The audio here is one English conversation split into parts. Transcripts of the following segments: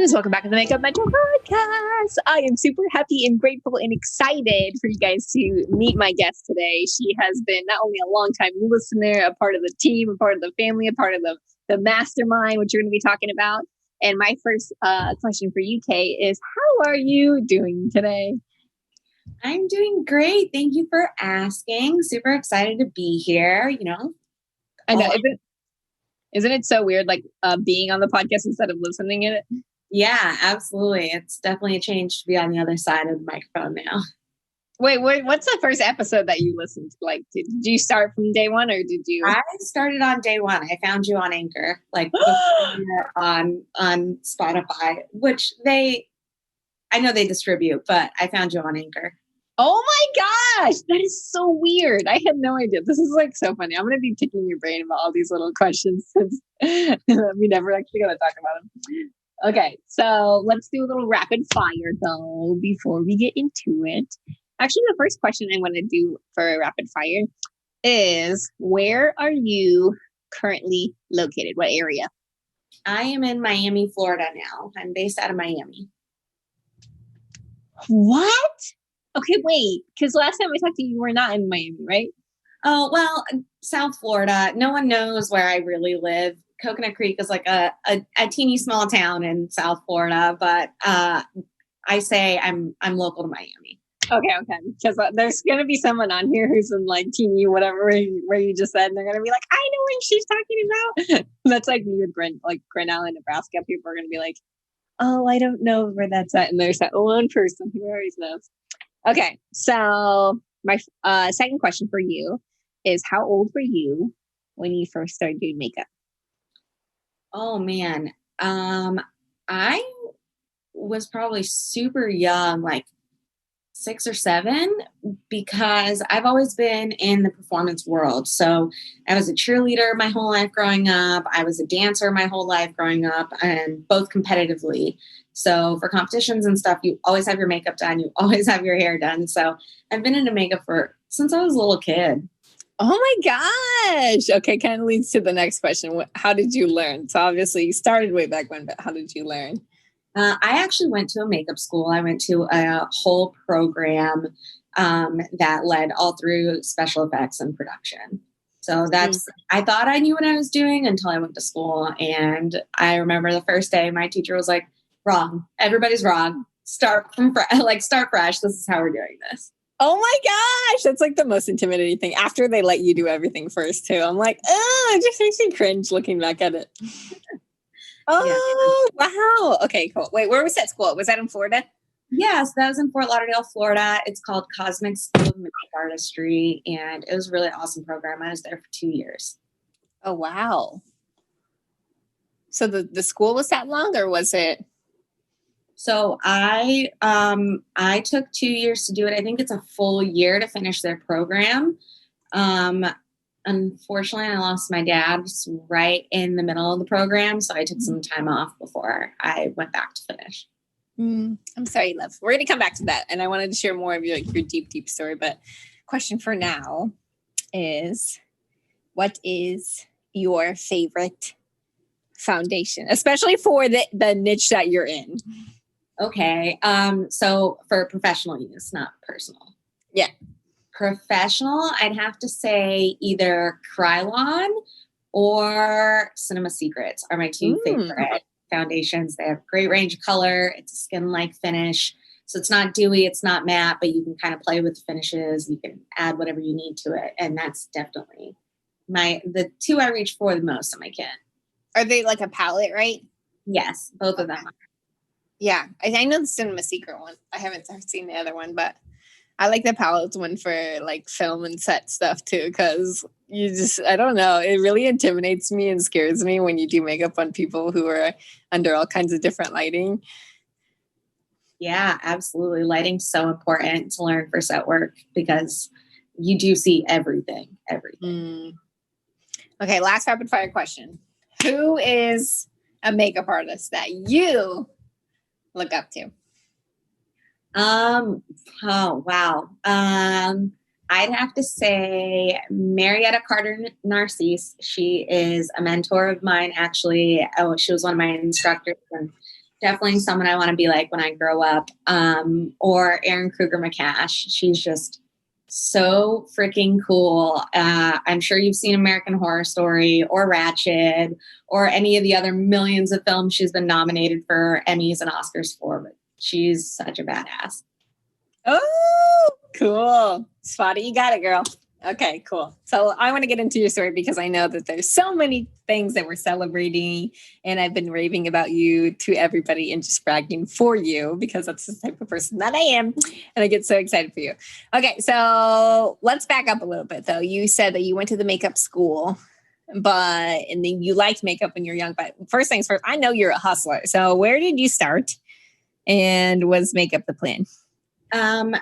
loves. Welcome back to the Makeup Mentor Podcast. I am super happy and grateful and excited for you guys to meet my guest today. She has been not only a long-time listener, a part of the team, a part of the family, a part of the mastermind, which you're going to be talking about. And my first question for you, Kay, is how are you doing today? I'm doing great. Thank you for asking. Super excited to be here. I know. Isn't it so weird, like being on the podcast instead of listening in it? Yeah, absolutely. It's definitely a change to be on the other side of the microphone now. Wait, what's the first episode that you listened to? Like, did you start from day one or did you? I started on day one. I found you on Anchor, like on Spotify, which I know they distribute, but I found you on Anchor. Oh my gosh, that is so weird. I had no idea. This is like so funny. I'm going to be picking your brain about all these little questions since we never actually got to talk about them. Okay, so let's do a little rapid fire though before we get into it. Actually, the first question I want to do for rapid fire is, where are you currently located? What area? I am in Miami, Florida now. I'm based out of Miami. What? Okay, wait, because last time I talked to you, you were not in Miami, right? Oh, well, South Florida. No one knows where I really live. Coconut Creek is like a teeny small town in South Florida, but I say I'm local to Miami. Okay, because there's going to be someone on here who's in like teeny whatever where you just said, and they're going to be like, I know what she's talking about. That's like me with Grinnell, Nebraska. People are going to be like, oh, I don't know where that's at. And there's that one person who always knows. Okay, so my second question for you is, how old were you when you first started doing makeup? Oh, man. I was probably super young, like 6 or 7, because I've always been in the performance world. So I was a cheerleader my whole life growing up. I was a dancer my whole life growing up, and both competitively. So for competitions and stuff, you always have your makeup done. You always have your hair done. So I've been into makeup since I was a little kid. Oh my gosh. Okay, kind of leads to the next question. How did you learn? So obviously you started way back when, but how did you learn? I actually went to a makeup school. I went to a whole program that led all through special effects and production. So I thought I knew what I was doing until I went to school. And I remember the first day my teacher was like, wrong. Everybody's wrong. Start fresh. This is how we're doing this. Oh my gosh. That's like the most intimidating thing after they let you do everything first too. I'm like, it just makes me cringe looking back at it. Oh, yeah. Wow. Okay, cool. Wait, where was that school? Was that in Florida? Yes, that was in Fort Lauderdale, Florida. It's called Cosmic School of Makeup Artistry, and it was a really awesome program. I was there for 2 years. Oh, wow. So the school was that long, or was it? So I took 2 years to do it. I think it's a full year to finish their program. Unfortunately, I lost my dad right in the middle of the program, so I took some time off before I went back to finish. I'm sorry, love. We're going to come back to that, and I wanted to share more of your deep story, but question for now is, what is your favorite foundation, especially for the niche that you're in? Okay, so for professional use, not personal. Yeah. Professional, I'd have to say either Krylon or Cinema Secrets are my two favorite foundations. They have a great range of color. It's a skin-like finish. So it's not dewy, it's not matte, but you can kind of play with the finishes. You can add whatever you need to it. And that's definitely the two I reach for the most on my kit. Are they like a palette, right? Yes, both of them are. Yeah, I know the Cinema Secret one. I haven't seen the other one, but I like the palettes one for like film and set stuff too, because I don't know, it really intimidates me and scares me when you do makeup on people who are under all kinds of different lighting. Yeah, absolutely. Lighting's so important to learn for set work because you do see everything. Okay, last rapid fire question. Who is a makeup artist that you look up to? Oh, wow. I'd have to say Marietta Carter Narcisse. She is a mentor of mine, actually. She was one of my instructors and definitely someone I want to be like when I grow up. Or Erin Kruger McCash. She's just so freaking cool. I'm sure you've seen American Horror Story or Ratched or any of the other millions of films she's been nominated for Emmys and Oscars for, but she's such a badass. Oh, cool. Spotty, you got it, girl. Okay, cool. So I want to get into your story because I know that there's so many things that we're celebrating, and I've been raving about you to everybody and just bragging for you because that's the type of person that I am, and I get so excited for you. Okay, so let's back up a little bit though. You said that you went to the makeup school, and then you liked makeup when you're young. But first things first, I know you're a hustler. So where did you start, and was makeup the plan?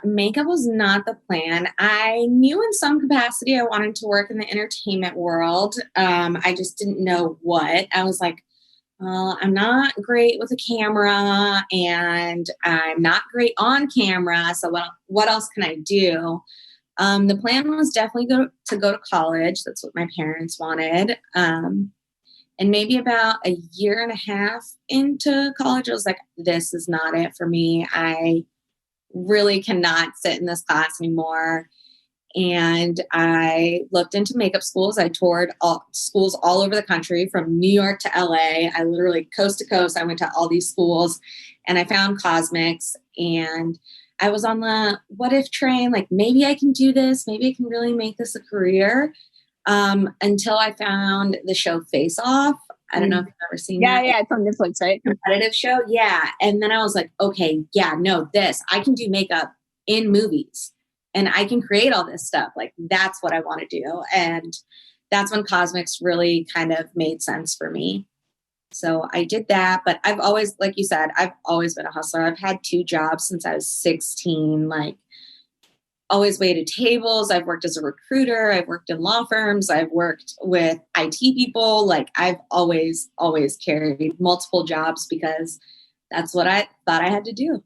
Makeup was not the plan. I knew in some capacity I wanted to work in the entertainment world. I just didn't know what. I was like, well, I'm not great with a camera and I'm not great on camera. So what else can I do? The plan was definitely to go to college. That's what my parents wanted. And maybe about a year and a half into college, I was like, this is not it for me. I really cannot sit in this class anymore. And I looked into makeup schools. I toured schools all over the country from New York to LA. I literally coast to coast. I went to all these schools and I found Cosmics, and I was on the what if train. Like, maybe I can do this. Maybe I can really make this a career. Until I found the show Face Off. I don't know if you've ever seen that. Yeah, it's on Netflix, right? Competitive show. Yeah. And then I was like, okay, yeah, no, I can do makeup in movies and I can create all this stuff. Like, that's what I want to do. And that's when Cosmics really kind of made sense for me. So I did that, but I've always, like you said, I've always been a hustler. I've had 2 jobs since I was 16, like always waited tables. I've worked as a recruiter. I've worked in law firms. I've worked with IT people. Like, I've always carried multiple jobs because that's what I thought I had to do.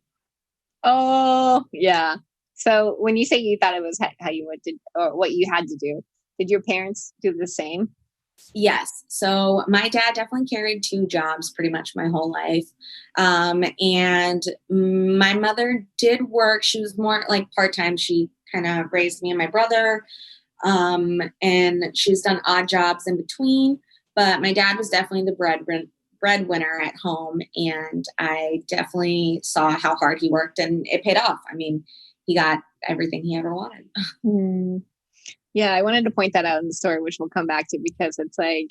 Oh, yeah. So when you say you thought it was how you would do, or what you had to do, did your parents do the same? Yes. So my dad definitely carried 2 jobs pretty much my whole life. And my mother did work. She was more like part-time. She kind of raised me and my brother. And she's done odd jobs in between, but my dad was definitely the breadwinner at home. And I definitely saw how hard he worked, and it paid off. I mean, he got everything he ever wanted. Yeah, I wanted to point that out in the story, which we'll come back to, because it's like,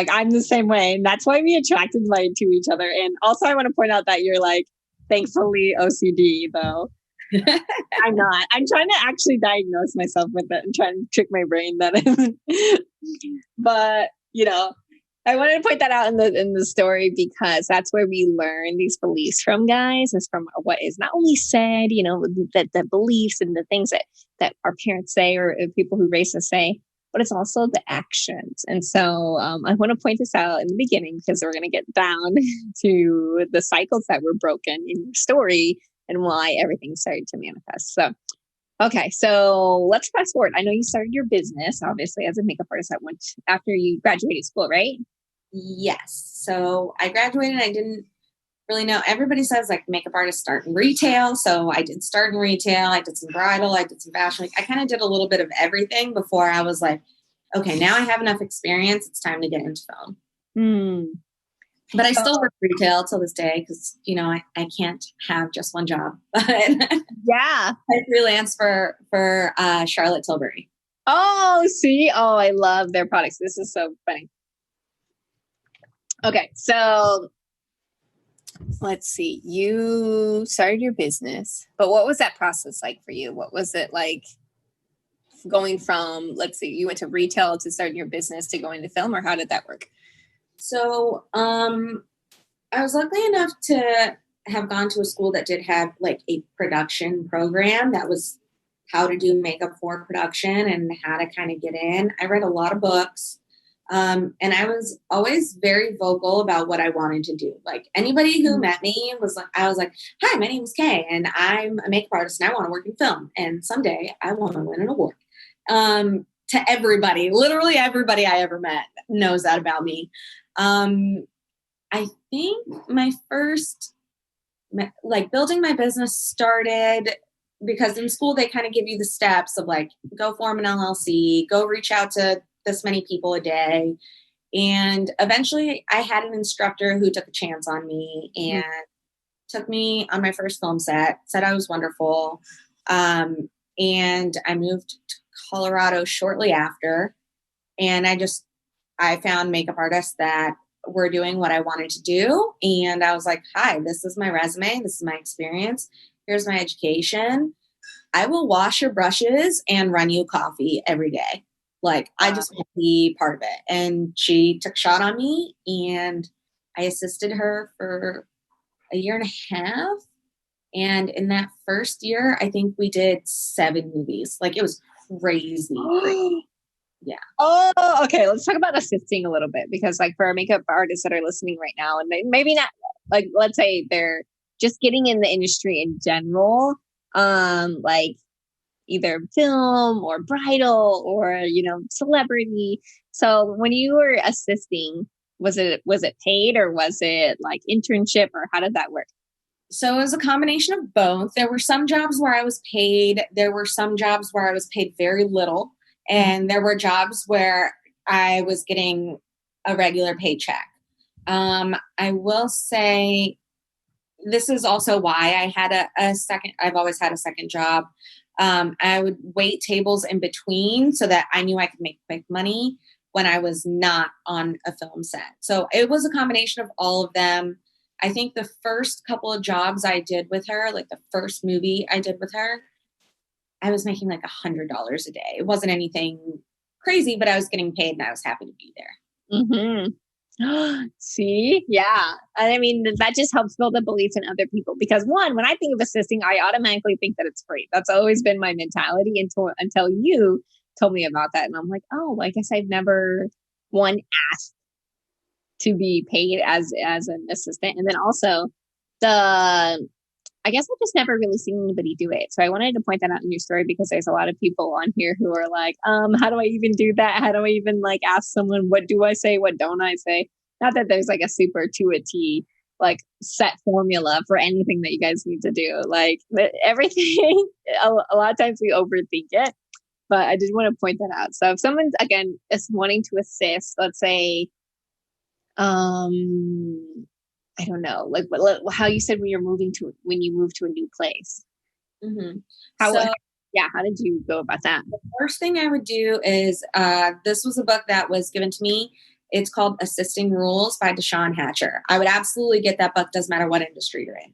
I'm the same way. And that's why we attracted to each other. And also I want to point out that you're like, thankfully OCD though. I'm not. I'm trying to actually diagnose myself with it and trying to trick my brain that but I wanted to point that out in the story because that's where we learn these beliefs from, guys. Is from what is not only said, that the beliefs and the things that our parents say or people who raise us say, but it's also the actions. And so I want to point this out in the beginning because we're going to get down to the cycles that were broken in your story and why everything started to manifest. So, okay, so let's fast forward. I know you started your business, obviously, as a makeup artist after you graduated school, right? Yes. So I graduated. I didn't really know. Everybody says like makeup artists start in retail. So I did start in retail. I did some bridal. I did some fashion. I kind of did a little bit of everything before I was like, okay, now I have enough experience. It's time to get into film. But I still work retail till this day because, I can't have just one job. But yeah, I freelance for Charlotte Tilbury. Oh, see? Oh, I love their products. This is so funny. Okay, so let's see. You started your business, but what was that process like for you? What was it like going from, let's see, you went to retail to starting your business to going to film, or how did that work? So, I was lucky enough to have gone to a school that did have like a production program that was how to do makeup for production and how to kind of get in. I read a lot of books. And I was always very vocal about what I wanted to do. Like, anybody who met me I was like, hi, my name is Kay and I'm a makeup artist and I want to work in film. And someday I want to win an award. To everybody, literally everybody I ever met knows that about me. I think my first, like building my business started because in school they kind of give you the steps of like, go form an LLC, go reach out to this many people a day. And eventually I had an instructor who took a chance on me and took me on my first film set, said I was wonderful. And I moved to Colorado shortly after. And I found makeup artists that were doing what I wanted to do. And I was like, hi, this is my resume. This is my experience. Here's my education. I will wash your brushes and run you coffee every day. Like, I just want to be part of it. And she took a shot on me and I assisted her for a year and a half. And in that first year, I think we did 7 movies. Like, it was crazy. Yeah. Oh, okay. Let's talk about assisting a little bit because, like, for our makeup artists that are listening right now, and maybe not, like, let's say they're just getting in the industry in general, like either film or bridal or celebrity. So when you were assisting, was it paid or was it like internship or how did that work? So it was a combination of both. There were some jobs where I was paid. There were some jobs where I was paid very little. And there were jobs where I was getting a regular paycheck. I will say this is also why I had a second, I've always had a second job. I would wait tables in between so that I knew I could make quick money when I was not on a film set. So it was a combination of all of them. I think the first couple of jobs I did with her, like the first movie I did with her, I was making like $100 a day. It wasn't anything crazy, but I was getting paid and I was happy to be there. Mm-hmm. See? Yeah. And I mean, that just helps build a belief in other people because one, when I think of assisting, I automatically think that it's free. That's always been my mentality until you told me about that. And I'm like, oh, I guess I've never asked to be paid as an assistant. And then also I guess I've just never really seen anybody do it. So I wanted to point that out in your story because there's a lot of people on here who are like, how do I even do that? How do I even like ask someone, what do I say? What don't I say? Not that there's like a super to a T, like set formula for anything that you guys need to do. Like everything, a lot of times we overthink it, but I did want to point that out. So if someone's, again, is wanting to assist, let's say, I don't know, like how you said when you moved to a new place. Mm-hmm. How did you go about that? The first thing I would do is, this was a book that was given to me. It's called Assisting Rules by Deshaun Hatcher. I would absolutely get that book, doesn't matter what industry you're in.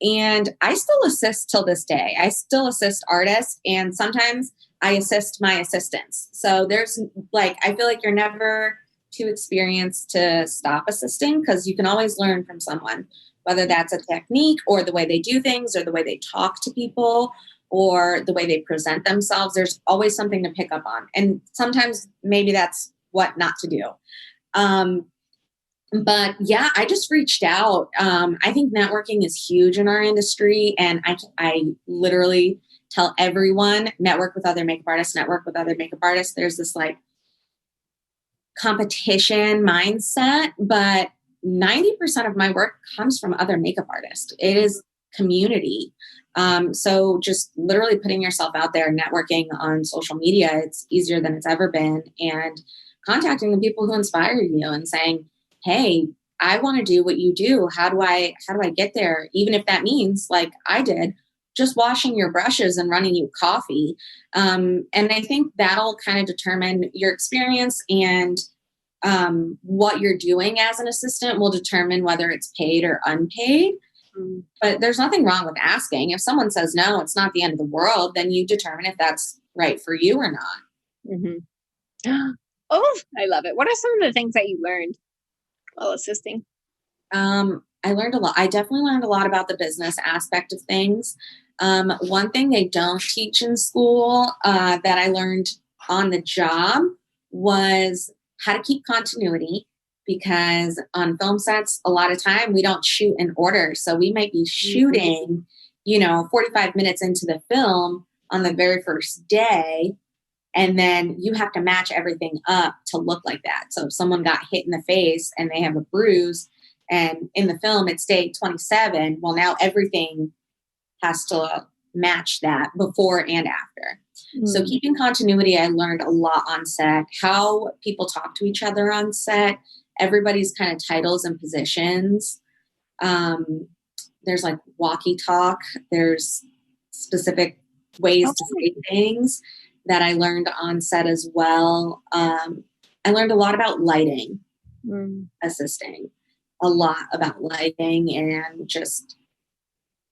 And I still assist till this day. I still assist artists and sometimes I assist my assistants. So there's like, I feel like you're never too experienced to stop assisting because you can always learn from someone, whether that's a technique or the way they do things or the way they talk to people or the way they present themselves. There's always something to pick up on. And sometimes maybe that's what not to do. But yeah, I just reached out. I think networking is huge in our industry. And I literally tell everyone, network with other makeup artists, network with other makeup artists. There's this like competition mindset, but 90% of my work comes from other makeup artists. It is community. So just literally putting yourself out there, networking on social media, it's easier than it's ever been. And contacting the people who inspire you and saying, hey, I want to do what you do. How do I get there? Even if that means like I did, just washing your brushes and running you coffee. And I think that'll kind of determine your experience and what you're doing as an assistant will determine whether it's paid or unpaid. But there's nothing wrong with asking. If someone says no, it's not the end of the world, then you determine if that's right for you or not. Mm-hmm. Oh, I love it. What are some of the things that you learned while assisting? I learned a lot. I definitely learned a lot about the business aspect of things. One thing they don't teach in school that I learned on the job was how to keep continuity, because on film sets, a lot of time we don't shoot in order. So we might be shooting, 45 minutes into the film on the very first day. And then you have to match everything up to look like that. So if someone got hit in the face and they have a bruise And in the film, it's day 27. Well, now everything has to match that before and after. So keeping continuity, I learned a lot on set, how people talk to each other on set, everybody's kind of titles and positions. There's like walkie talk. There's specific ways to say things that I learned on set as well. I learned a lot about lighting, assisting, a lot about lighting, and just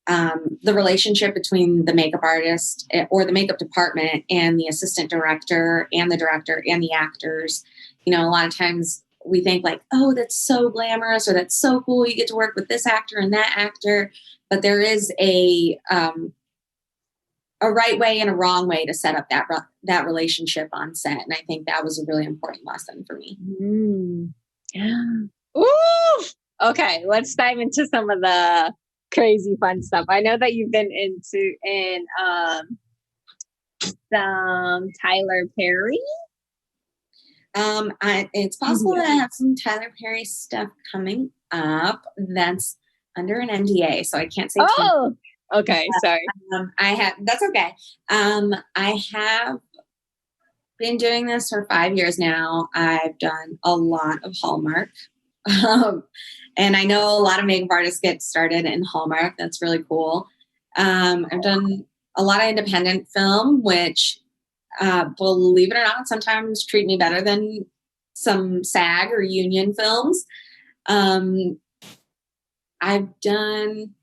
the relationship between the makeup artist or the makeup department and the assistant director and the director and the actors. You know, a lot of times we think like, oh, that's so glamorous, or that's so cool, you get to work with this actor and that actor. But there is a right way and a wrong way to set up that relationship on set. And I think that was a really important lesson for me. Ooh! Okay, let's dive into some of the crazy fun stuff. I know that you've been in some Tyler Perry. It's possible that I have some Tyler Perry stuff coming up that's under an NDA, so I can't say. Oh, okay, sorry. That's okay. I have been doing this for 5 years now. I've done a lot of Hallmark. And I know a lot of makeup artists get started in Hallmark. That's really cool. I've done a lot of independent film, which, believe it or not, sometimes treat me better than some SAG or union films. I've done,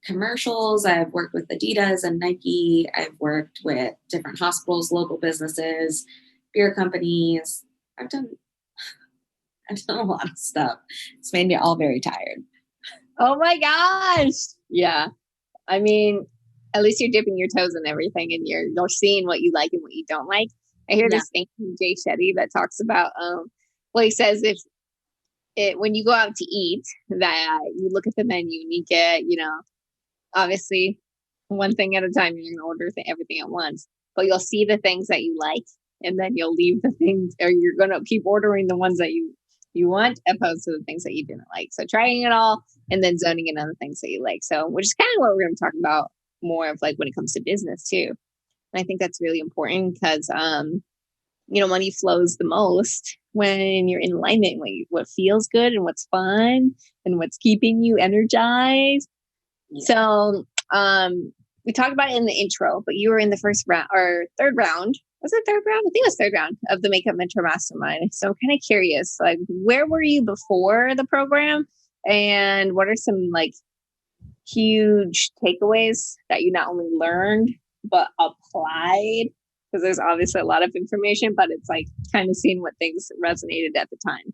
commercials. I've worked with Adidas and Nike. I've worked with different hospitals, local businesses, beer companies. I've done a lot of stuff. It's made me all very tired. Oh my gosh. Yeah. I mean, at least you're dipping your toes in everything, and you're seeing what you like and what you don't like. I hear this thing from Jay Shetty that talks about, he says when you go out to eat, that you look at the menu and you get, obviously one thing at a time. You're going to order everything at once, but you'll see the things that you like, and then you'll leave the things, or you're going to keep ordering the ones that you want, opposed to the things that you didn't like. So trying it all and then zoning in on the things that you like. So, which is kind of what we're going to talk about more of, like when it comes to business too. And I think that's really important because, money flows the most when you're in alignment, what feels good and what's fun and what's keeping you energized. Yeah. So, we talked about it in the intro, but you were in the first round or third round. Was it third round? I think it was third round of the Makeup Mentor Mastermind. So I'm kind of curious, like, where were you before the program, and what are some like huge takeaways that you not only learned but applied? Because there's obviously a lot of information, but it's like kind of seeing what things resonated at the time.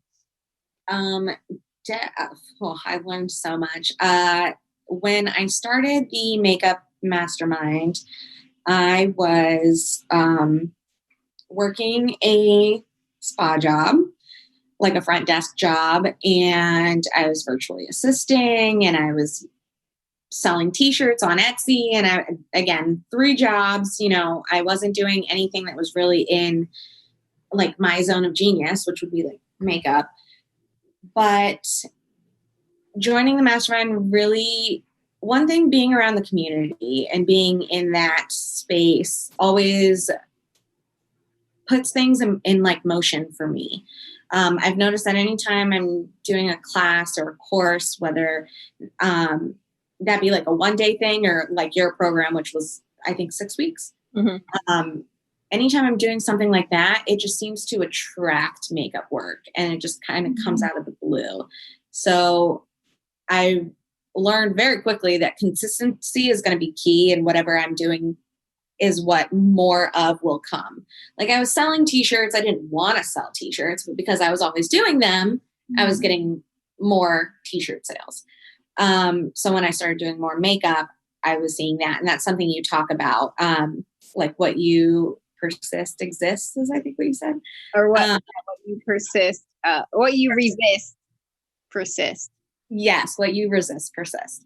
I've learned so much. When I started the Makeup Mastermind, I was working a spa job, like a front desk job, and I was virtually assisting, and I was selling t-shirts on Etsy, and again, 3 jobs. I wasn't doing anything that was really in like my zone of genius, which would be like makeup. But joining the mastermind, really, one thing, being around the community and being in that space always puts things in like motion for me. I've noticed that anytime I'm doing a class or a course, whether that be like a 1-day thing or like your program, which was, I think, 6 weeks. Mm-hmm. Anytime I'm doing something like that, it just seems to attract makeup work, and it just kind of comes out of the blue. So I learned very quickly that consistency is going to be key, and whatever I'm doing is what more of will come. Like, I was selling t-shirts. I didn't want to sell t-shirts, but because I was always doing them, I was getting more t-shirt sales. So when I started doing more makeup, I was seeing that. And that's something you talk about, like what you persist exists, is I think what you said. Or what you persist, what you resist persist. Yes, what you resist persist.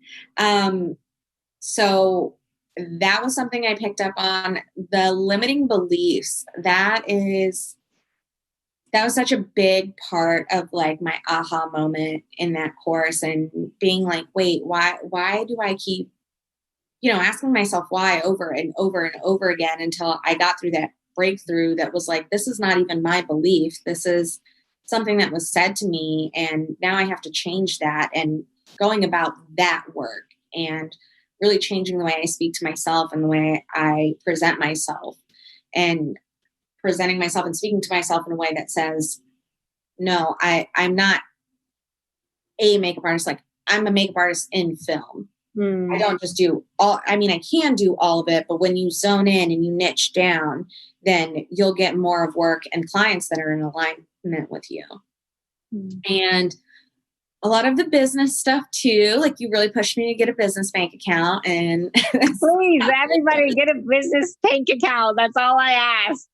So that was something I picked up on. The limiting beliefs, that that was such a big part of like my aha moment in that course, and being like, wait, why do I keep, asking myself why over and over and over again until I got through that breakthrough that was like, this is not even my belief. This is something that was said to me. And now I have to change that, and going about that work and really changing the way I speak to myself and the way I present myself, and presenting myself and speaking to myself in a way that says, no, I'm not a makeup artist. Like, I'm a makeup artist in film. I don't just do I can do all of it, but when you zone in and you niche down, then you'll get more of work and clients that are in alignment with you. And a lot of the business stuff too, like you really pushed me to get a business bank account, and please, everybody get a business bank account. That's all I ask.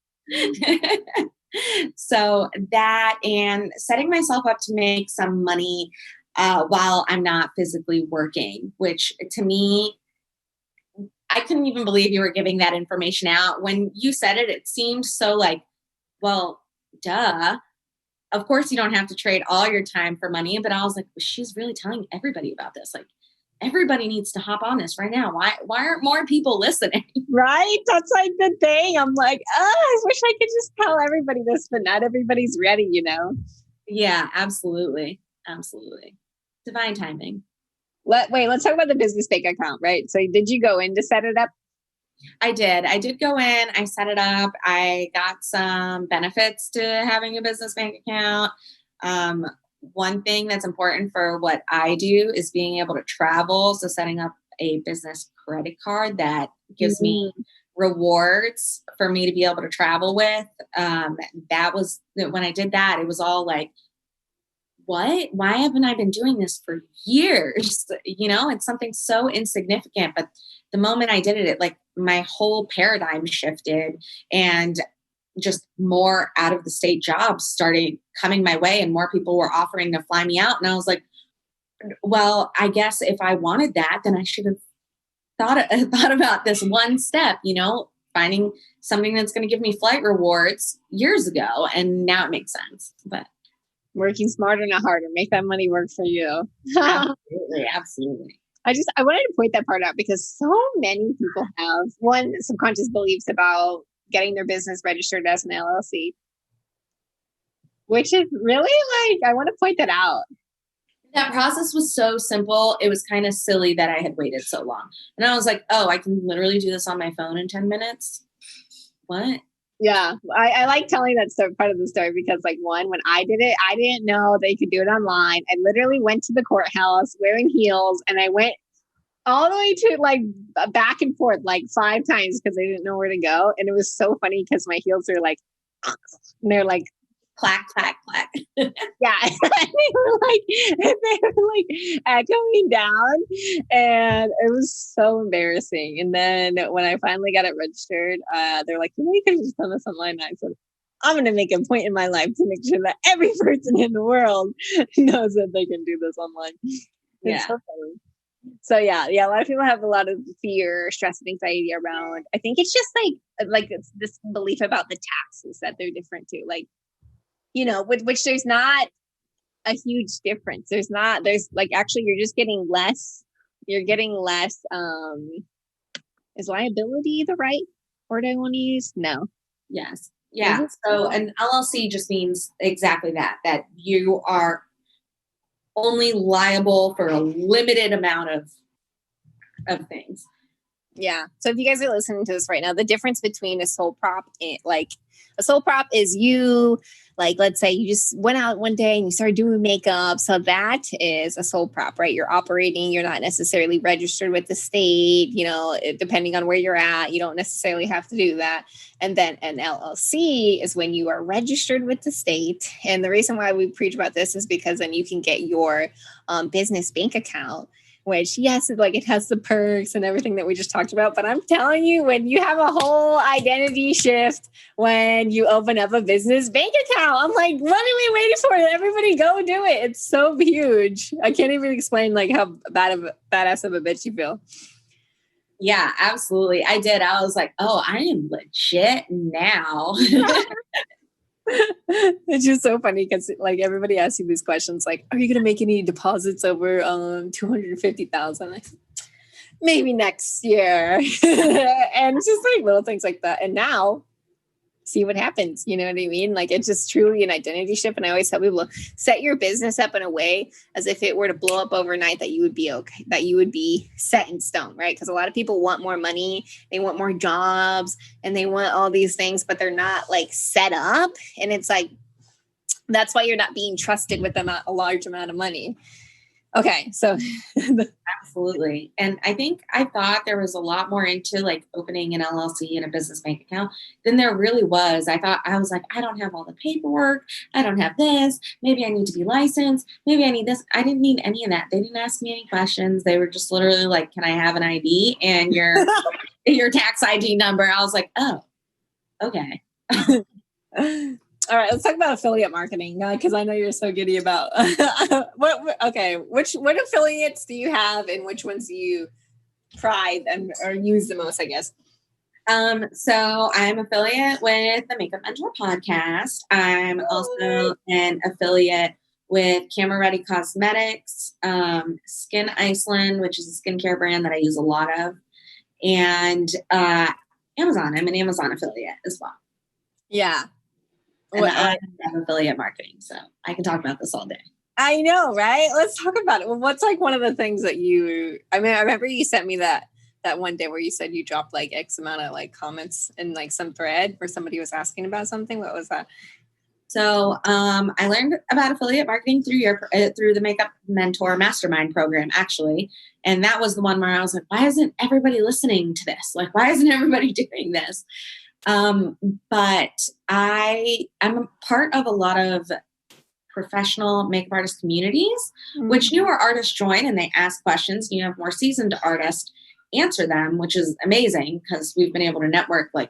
So that, and setting myself up to make some money while I'm not physically working, which to me, I couldn't even believe you were giving that information out. When you said it, it seemed so like, well, duh. Of course you don't have to trade all your time for money, but I was like, she's really telling everybody about this. Like, everybody needs to hop on this right now. Why aren't more people listening? Right? That's like the thing. I'm like, I wish I could just tell everybody this, but not everybody's ready, Yeah, absolutely. Absolutely. Divine timing. Let's talk about the business bank account, right? So did you go in to set it up? I did go in, I set it up. I got some benefits to having a business bank account. One thing that's important for what I do is being able to travel. So setting up a business credit card that gives me rewards for me to be able to travel with. That was, when I did that, it was all like, what? Why haven't I been doing this for years? It's something so insignificant, but the moment I did it, like my whole paradigm shifted, and just more out of the state jobs started coming my way, and more people were offering to fly me out. And I was like, well, I guess if I wanted that, then I should have thought about this one step, finding something that's going to give me flight rewards years ago. And now it makes sense. But working smarter, not harder. Make that money work for you. Absolutely. Absolutely. I wanted to point that part out because so many people have subconscious beliefs about getting their business registered as an LLC, which is really I want to point that out. That process was so simple. It was kind of silly that I had waited so long. And I was like, oh, I can literally do this on my phone in 10 minutes. What? Yeah, I like telling that part of the story because when I did it, I didn't know they could do it online. I literally went to the courthouse wearing heels, and I went all the way to back and forth 5 times because I didn't know where to go. And it was so funny because my heels are and they're like clack, clack, clack. Yeah. they were echoing down, and it was so embarrassing. And then when I finally got it registered, they're like, you could have just done this online. And I said, I'm going to make a point in my life to make sure that every person in the world knows that they can do this online. Yeah. It's so funny. So yeah, a lot of people have a lot of fear, stress, and anxiety around. I think it's just it's this belief about the taxes that they're different too. With which there's not a huge difference. There's actually you're just getting less. You're getting less. Is liability the right word I want to use? No. Yes. Yeah. So an LLC just means exactly that you are only liable for a limited amount of things. Yeah. So if you guys are listening to this right now, the difference between a sole prop and a sole prop is you, let's say you just went out one day and you started doing makeup. So that is a sole prop, right? You're operating, you're not necessarily registered with the state, depending on where you're at, you don't necessarily have to do that. And then an LLC is when you are registered with the state. And the reason why we preach about this is because then you can get your business bank account, which, yes, it has the perks and everything that we just talked about. But I'm telling you, when you have a whole identity shift, when you open up a business bank account, I'm like, what are we waiting for? Everybody go do it. It's so huge. I can't even explain how badass of a bitch you feel. Yeah, absolutely. I did. I was like, oh, I am legit now. It's just so funny because like everybody asks you these questions like, are you going to make any deposits over 250,000? Like, maybe next year. And it's just like little things like that. And now see what happens. You know what I mean? Like it's just truly an identity shift. And I always tell people, set your business up in a way as if it were to blow up overnight, that you would be okay, that you would be set in stone, right? Because a lot of people want more money, they want more jobs, and they want all these things, but they're not like set up. And it's like, that's why you're not being trusted with a large amount of money. Okay. So absolutely. And I thought there was a lot more into like opening an LLC and a business bank account than there really was. I was like, I don't have all the paperwork. I don't have this. Maybe I need to be licensed. Maybe I need this. I didn't need any of that. They didn't ask me any questions. They were just literally like, can I have an ID and your tax ID number? I was like, oh, okay. All right, let's talk about affiliate marketing because I know you're so giddy about what affiliates do you have and which ones do you try and or use the most, I guess? So I'm affiliate with the Makeup Mentor podcast. I'm also an affiliate with Camera Ready Cosmetics, Skin Iceland, which is a skincare brand that I use a lot of, and Amazon. I'm an Amazon affiliate as well. Yeah. And I have affiliate marketing, so I can talk about this all day. I know, right? Let's talk about it. Well, what's like one of the things that I remember you sent me that one day where you said you dropped like X amount of like comments in like some thread where somebody was asking about something. What was that? So I learned about affiliate marketing through the Makeup Mentor Mastermind program, actually. And that was the one where I was like, why isn't everybody listening to this? Like, why isn't everybody doing this? But I'm a part of a lot of professional makeup artist communities, which newer artists join and they ask questions. And you have more seasoned artists answer them, which is amazing because we've been able to network. Like,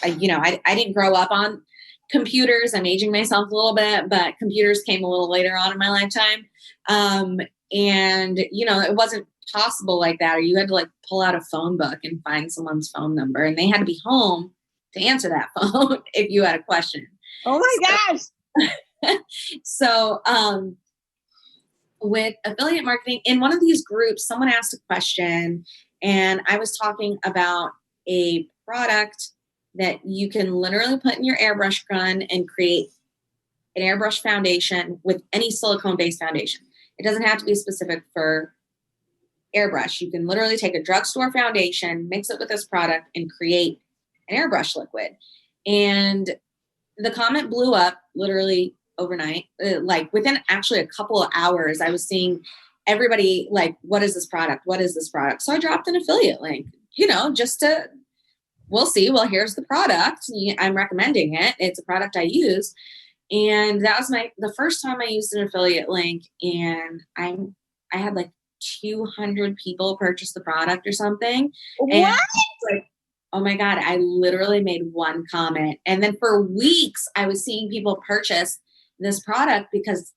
I didn't grow up on computers. I'm aging myself a little bit, but computers came a little later on in my lifetime. And it wasn't possible like that, or you had to like pull out a phone book and find someone's phone number and they had to be home to answer that phone if you had a question. Oh my gosh. So, with affiliate marketing in one of these groups, someone asked a question and I was talking about a product that you can literally put in your airbrush gun and create an airbrush foundation with any silicone-based foundation. It doesn't have to be specific for airbrush. You can literally take a drugstore foundation, mix it with this product, and create an airbrush liquid. And the comment blew up literally overnight. Like within actually a couple of hours, I was seeing everybody like, what is this product? What is this product? So I dropped an affiliate link, just to, we'll see. Well, here's the product. I'm recommending it. It's a product I use. And that was the first time I used an affiliate link. And I had like 200 people purchase the product or something. What? And like, oh my God, I literally made one comment. And then for weeks, I was seeing people purchase this product because,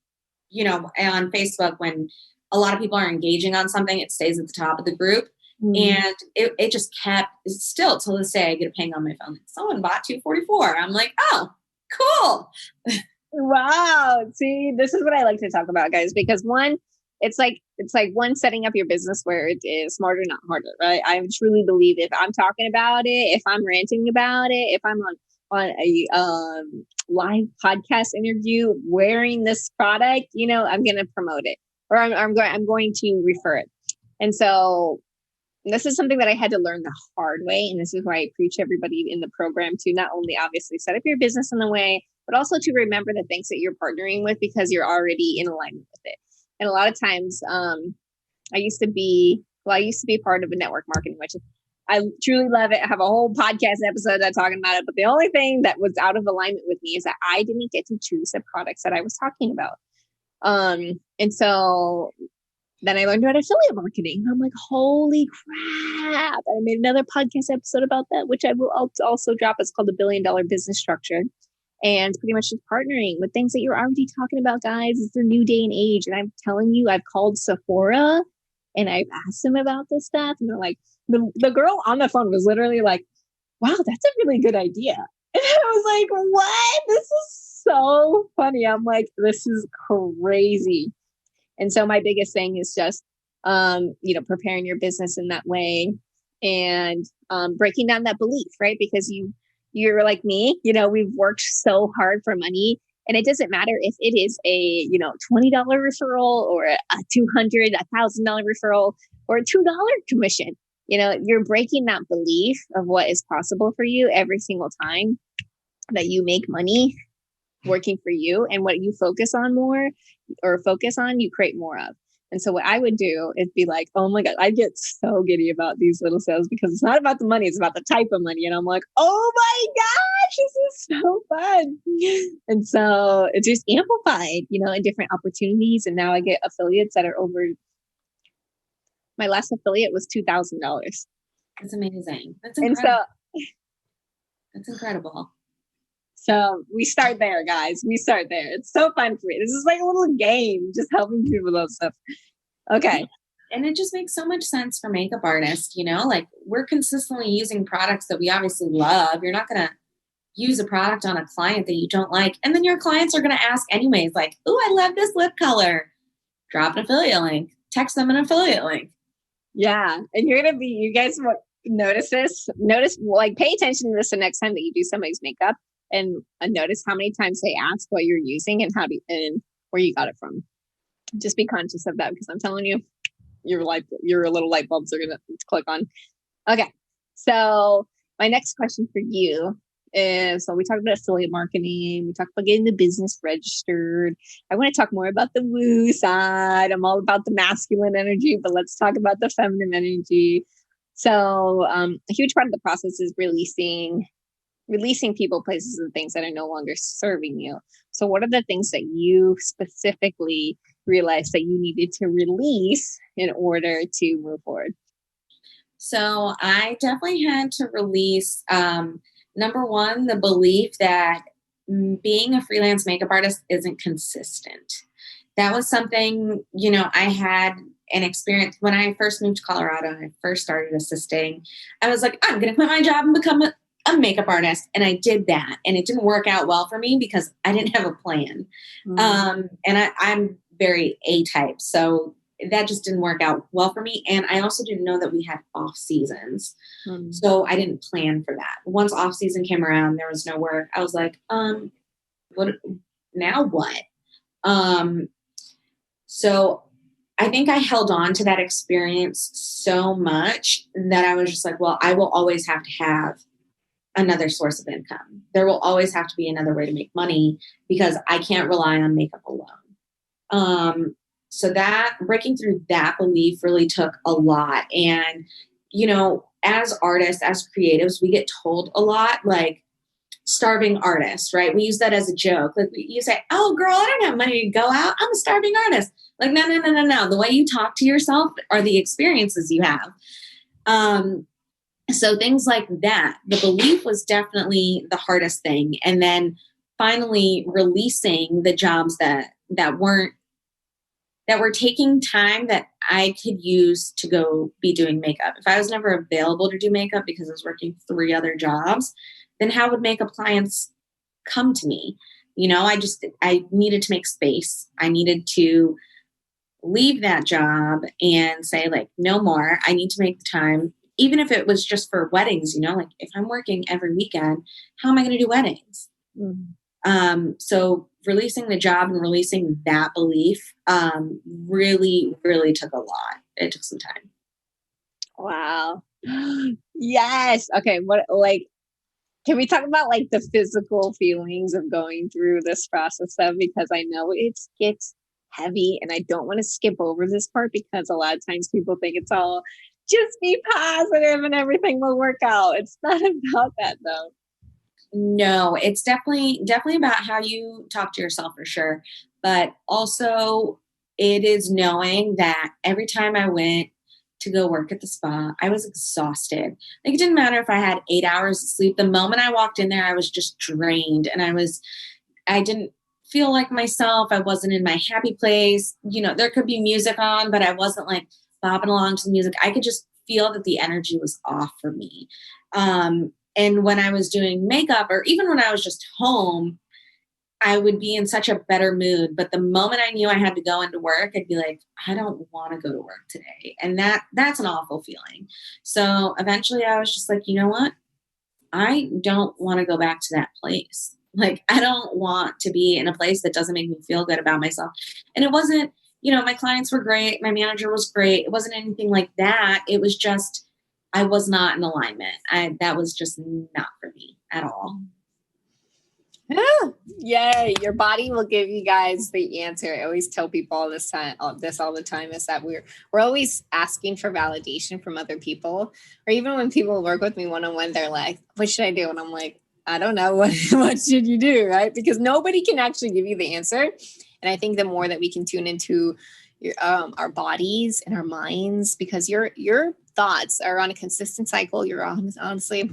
on Facebook, when a lot of people are engaging on something, it stays at the top of the group. And it just kept, still till this day, I get a ping on my phone. Someone bought 244. I'm like, oh, cool. Wow. See, this is what I like to talk about, guys, because one, it's like one, setting up your business where it is smarter, not harder, right? I truly believe if I'm talking about it, if I'm ranting about it, if I'm on a live podcast interview wearing this product, I'm going to promote it, or I'm going to refer it. And so this is something that I had to learn the hard way. And this is why I preach everybody in the program to not only obviously set up your business in the way, but also to remember the things that you're partnering with because you're already in alignment with it. And a lot of times, I used to be part of a network marketing, which I truly love it. I have a whole podcast episode that's talking about it. But the only thing that was out of alignment with me is that I didn't get to choose the products that I was talking about. And so then I learned about affiliate marketing. I'm like, holy crap. I made another podcast episode about that, which I will also drop. It's called The $1 Billion Business Structure. And pretty much just partnering with things that you're already talking about, guys. It's the new day and age. And I'm telling you, I've called Sephora and I've asked them about this stuff. And they're like, the girl on the phone was literally like, wow, that's a really good idea. And I was like, what? This is so funny. I'm like, this is crazy. And so my biggest thing is just, preparing your business in that way and breaking down that belief, right? Because you're like me, we've worked so hard for money. And it doesn't matter if it is a, $20 referral or a $200, $1,000 referral or a $2 commission. You're breaking that belief of what is possible for you every single time that you make money working for you, and what you focus on more or focus on, you create more of. And so what I would do is be like, oh my God, I get so giddy about these little sales because it's not about the money, it's about the type of money. And I'm like, oh my gosh, this is so fun. And so it's just amplified, in different opportunities. And now I get affiliates that are over, my last affiliate was $2,000. That's amazing. That's incredible. That's incredible. So we start there, guys. We start there. It's so fun for me. This is like a little game, just helping people with those stuff. Okay. And it just makes so much sense for makeup artists, like we're consistently using products that we obviously love. You're not going to use a product on a client that you don't like. And then your clients are going to ask anyways, like, oh, I love this lip color. Drop an affiliate link. Text them an affiliate link. Yeah. And you guys notice this. Pay attention to this the next time that you do somebody's makeup. And notice how many times they ask what you're using and and where you got it from. Just be conscious of that, because I'm telling you, your little light bulbs are gonna click on. Okay, so my next question for you is: so we talked about affiliate marketing, we talked about getting the business registered. I want to talk more about the woo side. I'm all about the masculine energy, but let's talk about the feminine energy. So a huge part of the process is releasing people, places, and things that are no longer serving you. So what are the things that you specifically realized that you needed to release in order to move forward? So I definitely had to release, number one, the belief that being a freelance makeup artist isn't consistent. That was something, I had an experience when I first moved to Colorado and I first started assisting. I was like, I'm going to quit my job and become a makeup artist. And I did that. And it didn't work out well for me because I didn't have a plan. And I'm very A-type. So that just didn't work out well for me. And I also didn't know that we had off seasons. So I didn't plan for that. Once off season came around, there was no work. I was like, what now? What? So I think I held on to that experience so much that I was just like, well, I will always have to have another source of income. There will always have to be another way to make money because I can't rely on makeup alone. So that breaking through that belief really took a lot. And, as artists, as creatives, we get told a lot, like starving artist, right? We use that as a joke. Like you say, oh girl, I don't have money to go out. I'm a starving artist. Like, no. The way you talk to yourself are the experiences you have. So things like that, the belief was definitely the hardest thing. And then finally releasing the jobs that were taking time that I could use to go be doing makeup. If I was never available to do makeup because I was working 3 other jobs, then how would makeup clients come to me? I needed to make space. I needed to leave that job and say, like, no more. I need to make the time. Even if it was just for weddings, like if I'm working every weekend, how am I going to do weddings? So releasing the job and releasing that belief really, really took a lot. It took some time. Wow. Yes. Okay. Can we talk about like the physical feelings of going through this process though? Because I know it gets heavy and I don't want to skip over this part because a lot of times people think it's all just be positive and everything will work out. It's not about that though. No, it's definitely about how you talk to yourself for sure. But also it is knowing that every time I went to go work at the spa, I was exhausted. Like it didn't matter if I had 8 hours of sleep. The moment I walked in there, I was just drained and I didn't feel like myself. I wasn't in my happy place. There could be music on, but I wasn't like bopping along to the music. I could just feel that the energy was off for me. And when I was doing makeup or even when I was just home, I would be in such a better mood. But the moment I knew I had to go into work, I'd be like, I don't want to go to work today. And that's an awful feeling. So eventually I was just like, you know what? I don't want to go back to that place. Like, I don't want to be in a place that doesn't make me feel good about myself. And it wasn't, my clients were great. My manager was great. It wasn't anything like that. It was just, I was not in alignment. That was just not for me at all. Yay. Your body will give you guys the answer. I always tell people all this all the time is that we're always asking for validation from other people. Or even when people work with me one-on-one, they're like, what should I do? And I'm like, I don't know. What should you do? Right? Because nobody can actually give you the answer. And I think the more that we can tune into our bodies and our minds, because your thoughts are on a consistent cycle. You're honestly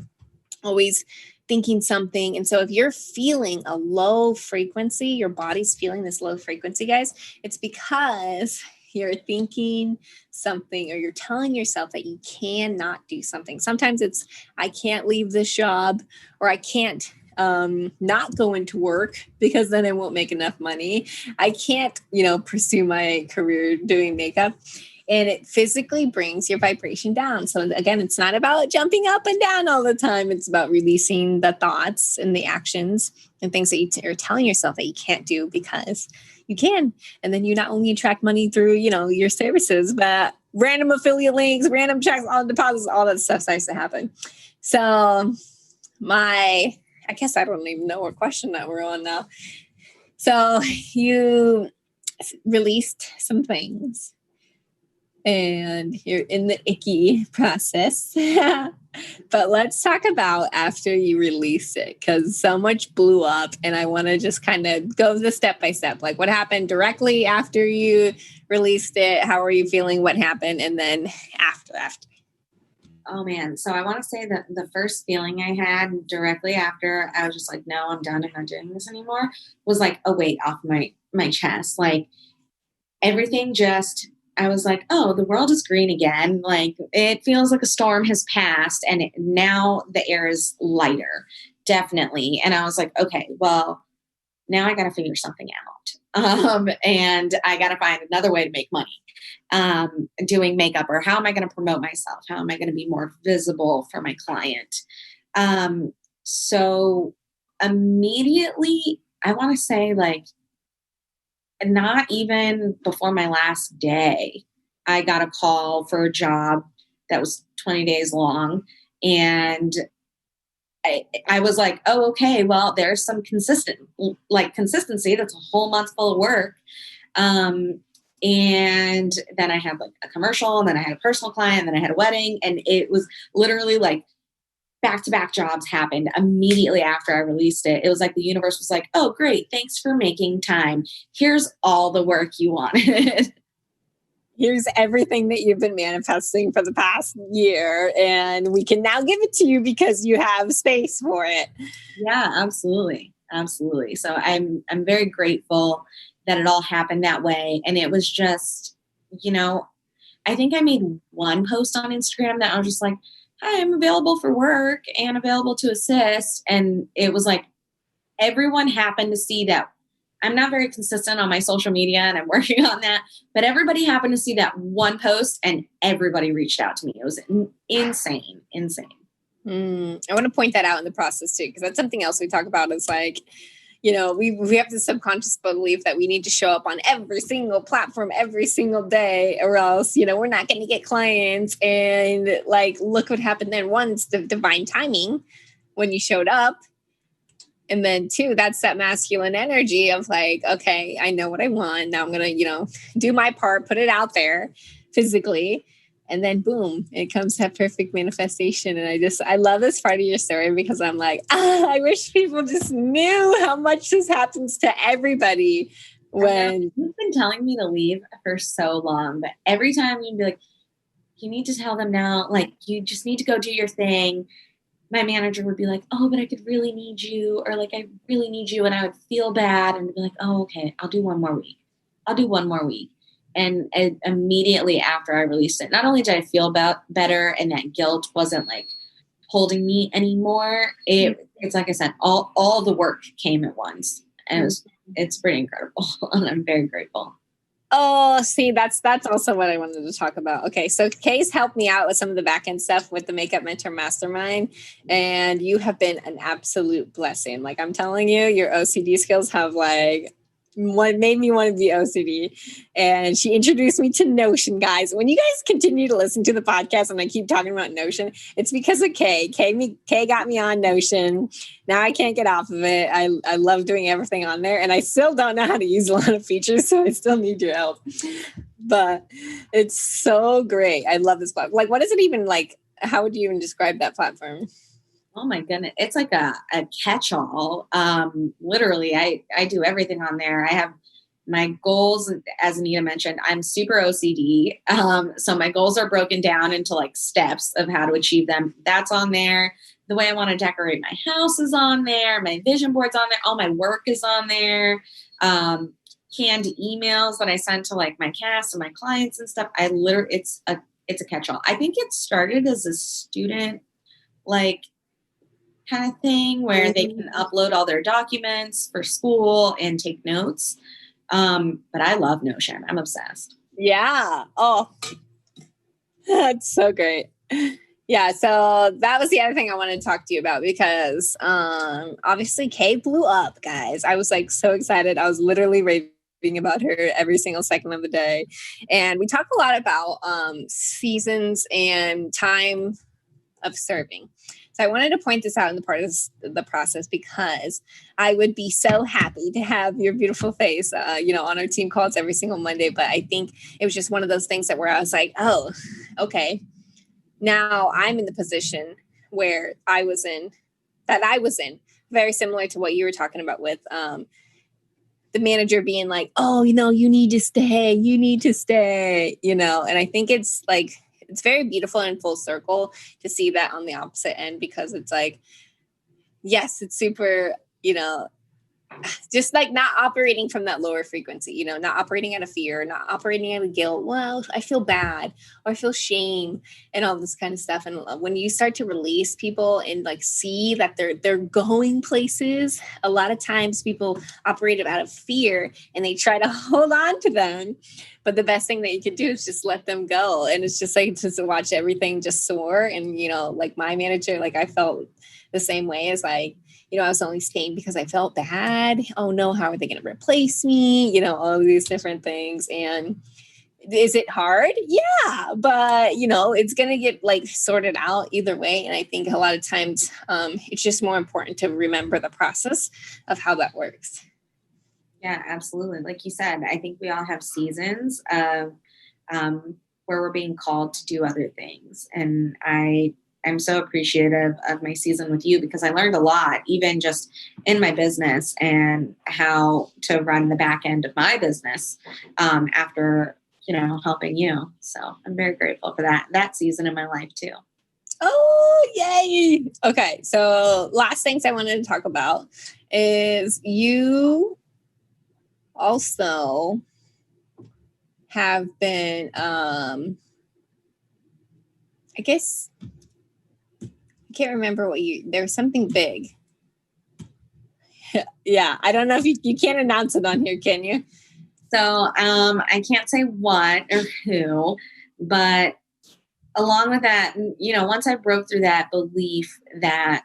always thinking something. And so if you're feeling a low frequency, your body's feeling this low frequency, guys, it's because you're thinking something or you're telling yourself that you cannot do something. Sometimes it's, I can't leave this job, or I can't not go into work because then I won't make enough money. I can't, pursue my career doing makeup. And it physically brings your vibration down. So again, it's not about jumping up and down all the time. It's about releasing the thoughts and the actions and things that you're telling yourself that you can't do because you can. And then you not only attract money through, your services, but random affiliate links, random checks, all deposits, all that stuff starts to happen. So I guess I don't even know what question that we're on now. So you released some things. And you're in the icky process. But let's talk about after you release it, because so much blew up. And I want to just kind of go the step by step. Like, what happened directly after you released it? How are you feeling? What happened? And then after. Oh, man. So I want to say that the first feeling I had directly after I was just like, no, I'm done. I'm not doing this anymore, was like a weight off my chest. Like, everything just... I was like, oh, the world is green again. Like, it feels like a storm has passed and now the air is lighter, definitely. And I was like, okay, well, now I got to figure something out. And I got to find another way to make money doing makeup, or how am I going to promote myself? How am I going to be more visible for my client? So immediately, I want to say, like, not even before my last day, I got a call for a job that was 20 days long. And I was like, oh, okay, well, there's some consistency. That's a whole month full of work. And then I had like a commercial, and then I had a personal client, and then I had a wedding. And it was literally like back-to-back jobs happened immediately after I released it. It was like the universe was like, oh, great. Thanks for making time. Here's all the work you wanted. Here's everything that you've been manifesting for the past year. And we can now give it to you because you have space for it. Yeah, absolutely. Absolutely. So I'm very grateful that it all happened that way. And it was just, I think I made one post on Instagram that I was just like, hi, I'm available for work and available to assist. And it was like, everyone happened to see that. I'm not very consistent on my social media, and I'm working on that, but everybody happened to see that one post and everybody reached out to me. It was insane. I want to point that out in the process too, because that's something else we talk about is like, we have this subconscious belief that we need to show up on every single platform every single day, or else, we're not going to get clients. And like, look what happened then. One, it's the divine timing when you showed up. And then two, that's that masculine energy of like, okay, I know what I want. Now I'm going to, do my part, put it out there physically. And then boom, it comes to that perfect manifestation. And I love this part of your story because I'm like, I wish people just knew how much this happens to everybody. When you've been telling me to leave for so long, but every time you'd be like, you need to tell them now, like, you just need to go do your thing. My manager would be like, oh, but I could really need you, or like, I really need you. And I would feel bad and be like, oh, okay, I'll do one more week. And immediately after I released it, not only did I feel better and that guilt wasn't like holding me anymore, it's like I said, all the work came at once. And it's pretty incredible. And I'm very grateful. Oh, see, that's also what I wanted to talk about. Okay, so Kay's helped me out with some of the back end stuff with the Makeup Mentor Mastermind, and you have been an absolute blessing. Like I'm telling you, your OCD skills have like what made me want to be OCD. And she introduced me to Notion, guys. When you guys continue to listen to the podcast and I keep talking about Notion, it's because of Kay. Kay got me on Notion. Now I can't get off of it. I love doing everything on there, and I still don't know how to use a lot of features, so I still need your help. But it's so great. I love this platform. Like, what is it even like? How would you even describe that platform? Oh my goodness. It's like a catch-all. Literally, I do everything on there. I have my goals, as Anita mentioned, I'm super OCD. So my goals are broken down into like steps of how to achieve them. That's on there. The way I want to decorate my house is on there. My vision board's on there. All my work is on there. Canned emails that I send to like my cast and my clients and stuff. It's a catch-all. I think it started as a student, like, kind of thing where they can upload all their documents for school and take notes. But I love Notion. I'm obsessed. Yeah. Oh, that's so great. Yeah. So that was the other thing I wanted to talk to you about because obviously Kay blew up, guys. I was like so excited. I was literally raving about her every single second of the day. And we talk a lot about seasons and time of serving. So I wanted to point this out in the part of the process because I would be so happy to have your beautiful face, on our team calls every single Monday. But I think it was just one of those things where I was like, oh, okay. Now I'm in the position where I was in, very similar to what you were talking about with the manager being like, oh, you need to stay, and I think it's like, it's very beautiful and full circle to see that on the opposite end, because it's like, yes, it's super, just like not operating from that lower frequency, not operating out of fear, not operating out of guilt. Well, I feel bad or I feel shame and all this kind of stuff. And when you start to release people and like see that they're going places, a lot of times people operate out of fear and they try to hold on to them. But the best thing that you can do is just let them go. And it's just like just to watch everything just soar. And, like my manager, like I felt the same way as like, I was only staying because I felt bad. Oh no, how are they going to replace me? All these different things. And is it hard? Yeah, but it's going to get like sorted out either way. And I think a lot of times it's just more important to remember the process of how that works. Yeah, absolutely. Like you said, I think we all have seasons of where we're being called to do other things. And I'm so appreciative of my season with you because I learned a lot, even just in my business and how to run the back end of my business after, helping you. So I'm very grateful for that season in my life too. Oh, yay. Okay. So last things I wanted to talk about is you also have been, I guess, can't remember there was something big. Yeah. I don't know if you can't announce it on here, can you? So I can't say what or who, but along with that, once I broke through that belief that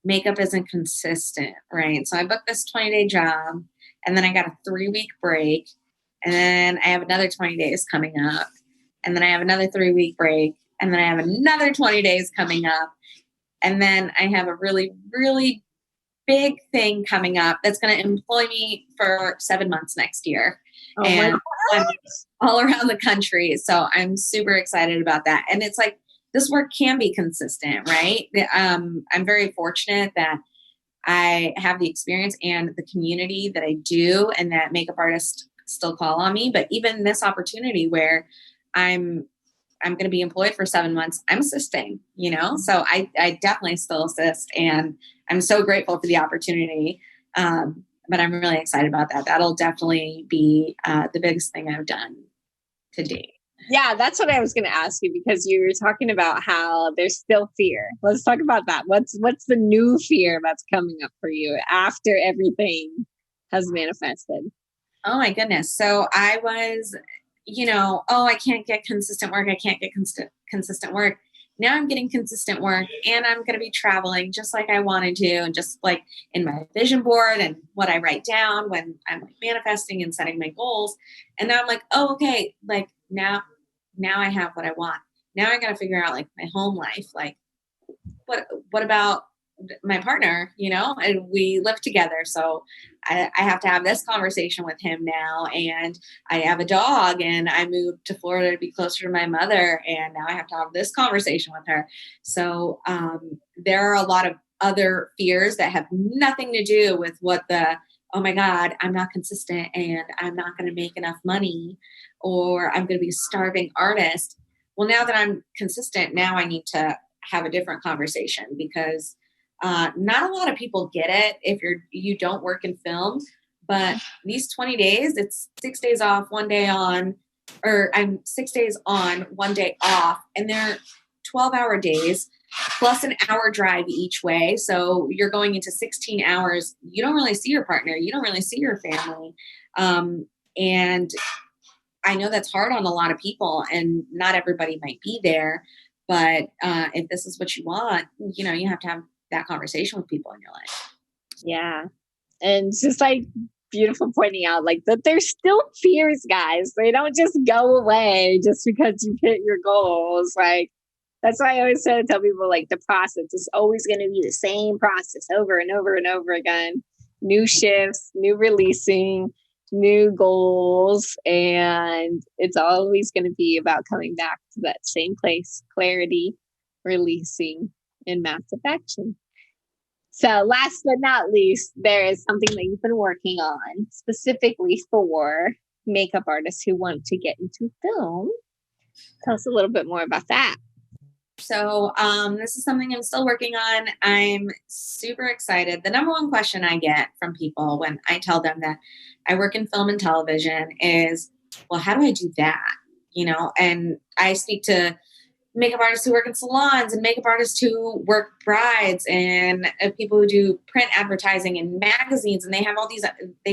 makeup isn't consistent, right? So I booked this 20-day job and then I got a 3-week break and then I have another 20 days coming up and then I have another 3-week break and then I have another 20 days coming up. And then I have a really, really big thing coming up that's going to employ me for 7 months next year. Oh, and I'm all around the country. So I'm super excited about that. And it's like, this work can be consistent, right? I'm very fortunate that I have the experience and the community that I do and that makeup artists still call on me. But even this opportunity where I'm going to be employed for 7 months, I'm assisting, so I definitely still assist and I'm so grateful for the opportunity. But I'm really excited about that. That'll definitely be the biggest thing I've done to date. Yeah, that's what I was going to ask you because you were talking about how there's still fear. Let's talk about that. What's the new fear that's coming up for you after everything? has manifested? Oh my goodness. So I was, I can't get consistent work. I can't get consistent work. Now I'm getting consistent work and I'm going to be traveling just like I wanted to, and just like in my vision board and what I write down when I'm like manifesting and setting my goals. And now I'm like, oh, okay. Like now I have what I want. Now I got to figure out like my home life. Like what about my partner, and we live together. So I have to have this conversation with him now. And I have a dog and I moved to Florida to be closer to my mother. And now I have to have this conversation with her. So there are a lot of other fears that have nothing to do with oh my God, I'm not consistent and I'm not going to make enough money, or I'm going to be a starving artist. Well, now that I'm consistent, now I need to have a different conversation, because not a lot of people get it if you don't work in film. But these 20 days, it's 6 days off, 1 day on, or I'm 6 days on, 1 day off, and they're 12-hour days plus an hour drive each way. So you're going into 16 hours. You don't really see your partner. You don't really see your family. And I know that's hard on a lot of people, and not everybody might be there. But if this is what you want, you have to have that conversation with people in your life. Yeah. And it's just like beautiful pointing out like that there's still fears, guys. They don't just go away just because you hit your goals. Like, that's why I always try to tell people like the process is always going to be the same process over and over and over again. New shifts, new releasing, new goals, and it's always going to be about coming back to that same place: clarity, releasing, and massive action. So last but not least, there is something that you've been working on specifically for makeup artists who want to get into film. Tell us a little bit more about that. So this is something I'm still working on. I'm super excited. The number one question I get from people when I tell them that I work in film and television is, well, how do I do that? And I speak to makeup artists who work in salons, and makeup artists who work brides, and people who do print advertising and magazines, and they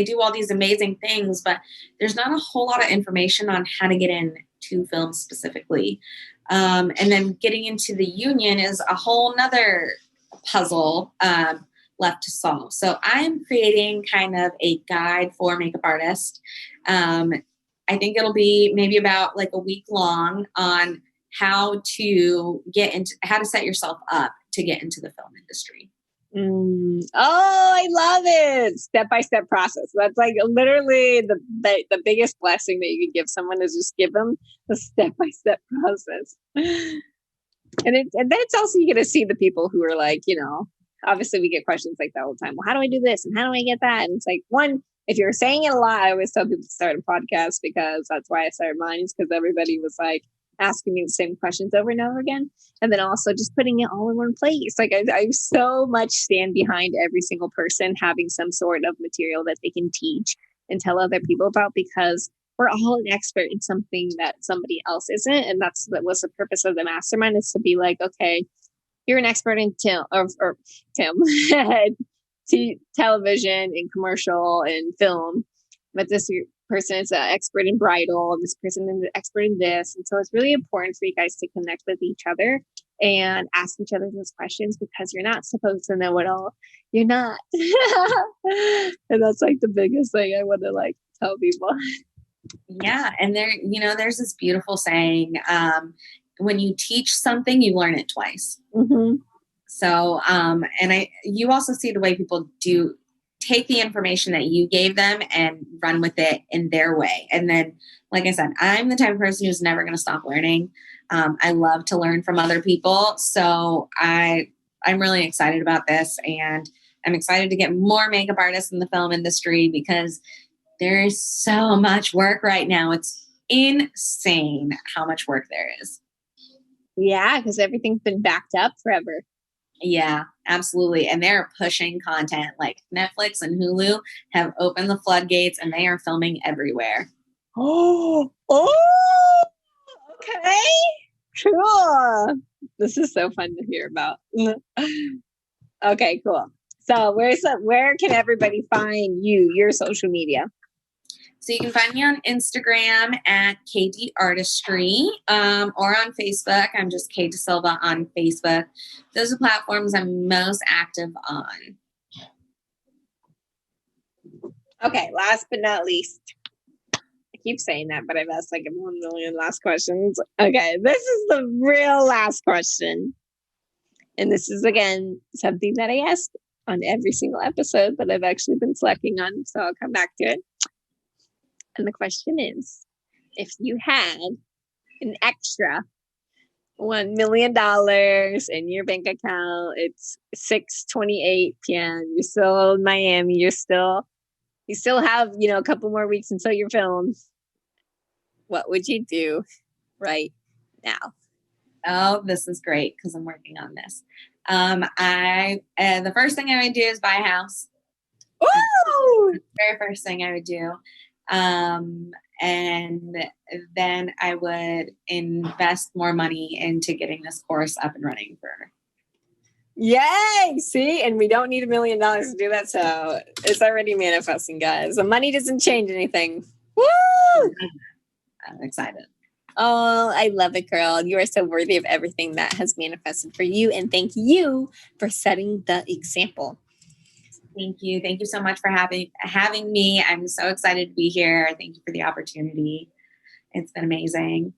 do all these amazing things, but there's not a whole lot of information on how to get into film specifically. And then getting into the union is a whole nother puzzle left to solve. So I'm creating kind of a guide for makeup artists. I think it'll be maybe about like a week long on how to set yourself up to get into the film industry. Oh, I love it. Step-by-step process. That's like literally the biggest blessing that you can give someone, is just give them the step-by-step process. And then it's also, you get to see the people who are like, obviously we get questions like that all the time. Well, how do I do this? And how do I get that? And it's like, one, if you're saying it a lot, I always tell people to start a podcast, because that's why I started mine, is because everybody was like asking me the same questions over and over again. And then also just putting it all in one place. Like I so much stand behind every single person having some sort of material that they can teach and tell other people about, because we're all an expert in something that somebody else isn't. And that was the purpose of the mastermind, is to be like, okay, you're an expert in Tim, television and commercial and film, but this person is an expert in bridal, and this person is an expert in this. And so it's really important for you guys to connect with each other and ask each other those questions, because you're not supposed to know it all. You're not. And that's like the biggest thing I want to like tell people. Yeah. And there's this beautiful saying, when you teach something, you learn it twice. Mm-hmm. So, you also see the way people do take the information that you gave them and run with it in their way. And then, like I said, I'm the type of person who's never going to stop learning. I love to learn from other people. So I'm really excited about this, and I'm excited to get more makeup artists in the film industry, because there is so much work right now. It's insane how much work there is. Yeah, because everything's been backed up forever. Yeah, absolutely. And they're pushing content. Like Netflix and Hulu have opened the floodgates, and they are filming everywhere. Oh, okay. Cool. This is so fun to hear about. Okay, cool. So where can everybody find you, your social media? So you can find me on Instagram at KD Artistry, or on Facebook. I'm just Kay Da Silva on Facebook. Those are platforms I'm most active on. Okay, last but not least. I keep saying that, but I've asked like 1 million last questions. Okay, this is the real last question. And this is, again, something that I ask on every single episode, but I've actually been slacking on, so I'll come back to it. And the question is, if you had an extra $1 million in your bank account, it's 6:28 p.m., you're still in Miami, you still have, a couple more weeks until your film. What would you do right now? Oh, this is great because I'm working on this. The first thing I would do is buy a house. Woo! The very first thing I would do. And then I would invest more money into getting this course up and running for her. Yay! See, and we don't need $1 million to do that, so it's already manifesting, guys. The money doesn't change anything. Woo! I'm excited. Oh, I love it, girl. You are so worthy of everything that has manifested for you, and thank you for setting the example. Thank you. Thank you so much for having me. I'm so excited to be here. Thank you for the opportunity. It's been amazing.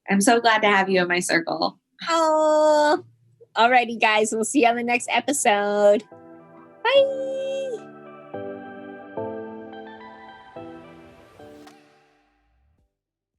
I'm so glad to have you in my circle. Oh, alrighty, guys. We'll see you on the next episode. Bye.